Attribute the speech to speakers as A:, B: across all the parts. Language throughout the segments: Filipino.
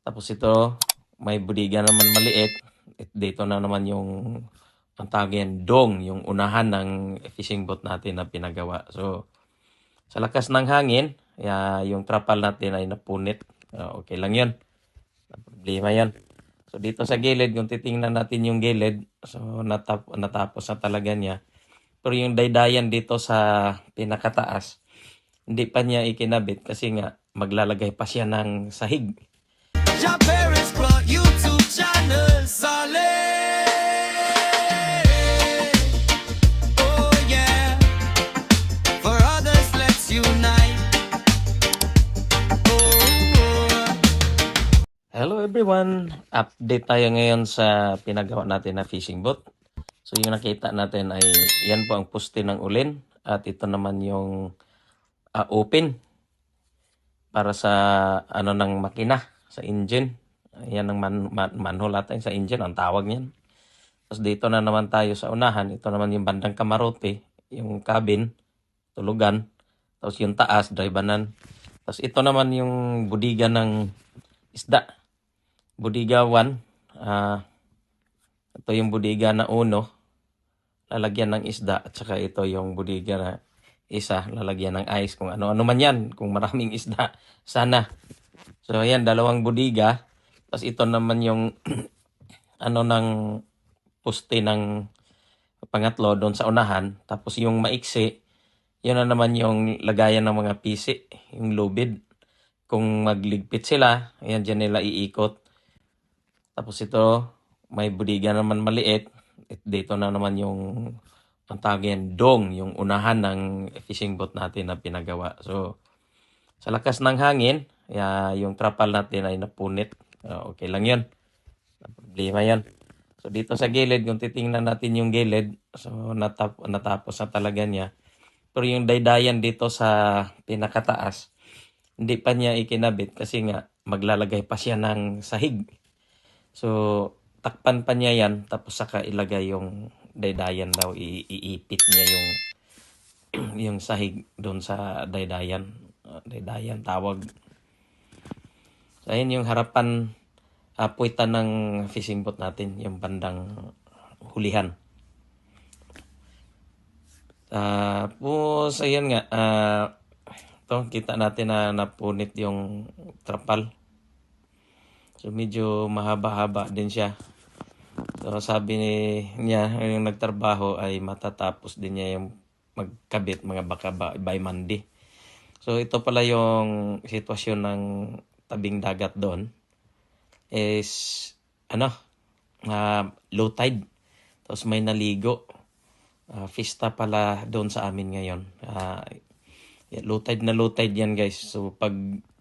A: Tapos ito, may budiga naman maliit. Dito na naman yung ang tawag dong, yung unahan ng fishing boat natin na pinagawa. So, sa lakas ng hangin, yung trapal natin ay napunit. Okay lang yun. Problema yan. So, dito sa gilid, kung titingnan natin yung gilid, so natapos na talaga niya. Pero yung daydayan dito sa pinakataas, hindi pa niya ikinabit kasi nga maglalagay pa siya ng sahig.
B: Your parents brought YouTube channel solid. Oh yeah. For others, let's unite. Oh.
A: Hello everyone! Update tayo ngayon sa pinagawa natin na fishing boat. So yung nakita natin ay yan po ang poste ng ulin at ito naman yung open para sa ano ng makina, sa engine. Yan ang manhole natin sa engine, ang tawag niyan. Tapos dito na naman tayo sa unahan. Ito naman yung bandang kamarote, yung cabin, tulugan. Tapos yung taas, driveanan. Tapos ito naman yung budiga ng isda. Budiga 1. Ito yung budiga na 1. Lalagyan ng isda. At saka ito yung budiga na isa. Lalagyan ng ice. Kung ano-ano man yan. Kung maraming isda. Sana. So ayan, dalawang budiga. Tapos ito naman yung ano ng poste ng pangatlo doon sa unahan. Tapos yung maiksi, yun na naman yung lagayan ng mga pisi, yung lubid. Kung magligpit sila, ayan dyan nila iikot. Tapos ito, may budiga naman maliit. Dito na naman yung ang tawag dong, yung unahan ng fishing boat natin na pinagawa. So, sa lakas ng hangin, yung trapal natin ay napunit. Okay lang yun. Problema yan. So dito sa gilid, kung titingnan natin yung gilid, so natapos na talaga niya. Pero yung daydayan dito sa pinakataas, hindi pa niya ikinabit kasi nga maglalagay pa siya ng sahig. So takpan pa niya yan, tapos saka ilagay yung daydayan daw, iipit niya yung yung sahig doon sa daydayan. Daydayan tawag. So ayun yung harapan puwitan ng fishing boat natin, yung bandang hulihan. Tapos ayan nga, ito kita natin na napunit yung trapal. So medyo mahaba-haba din siya. So sabi niya, yung nagtrabaho ay matatapos din niya yung magkabit mga baka by Monday. So ito pala yung sitwasyon ng tabing dagat doon. Is low tide. Tapos may naligo. Fiesta pala doon sa amin ngayon. Low tide yan guys. So pag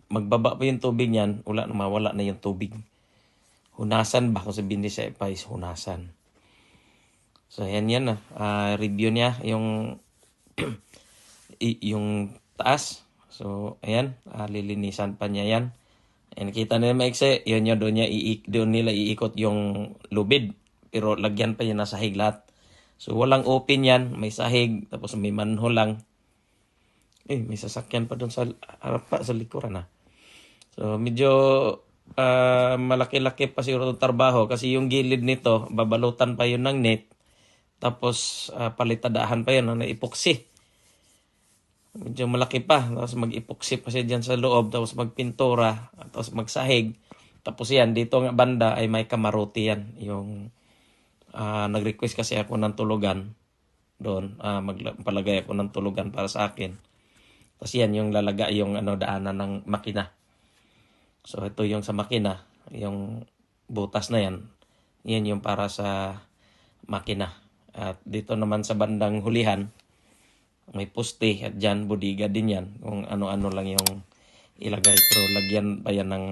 A: magbaba pa yung tubig yan, mawala na yung tubig. Hunasan ba? Kung sabihin ni sa Epais, hunasan. So yan na. Review niya yung yung taas. So ayan, lilinisan pa niya yan. Nakita nila maiksi, yun doon nila iikot yung lubid. Pero lagyan pa yun na sahig lahat. So walang open yan, may sahig, tapos may manhole lang. May sasakyan pa doon sa harap pa, sa likuran . So medyo malaki-laki pa siguro itong trabaho kasi yung gilid nito, babalutan pa yun ng net. Tapos palitadahan pa yun, epoxy. Medyo malaki pa. Tapos mag-epoxy pa siya dyan sa loob. Tapos magpintura. Tapos magsahig. Tapos yan, dito nga banda ay may kamarote yan. Yung nag-request kasi ako ng tulugan doon. Magpalagay ako ng tulugan para sa akin. Tapos yan, yung lalaga yung daanan ng makina. So ito yung sa makina. Yung butas na yan. Yan yung para sa makina. At dito naman sa bandang hulihan, may poste at dyan, budiga din yan. Kung ano-ano lang yung ilagay. Pero lagyan pa yan ng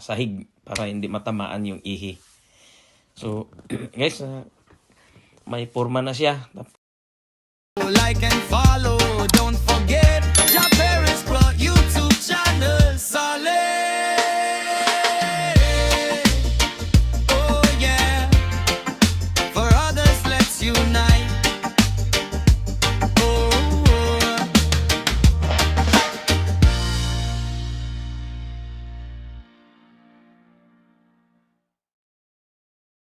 A: sahig para hindi matamaan yung ihi. So, guys, may forma na siya.
B: Like and follow.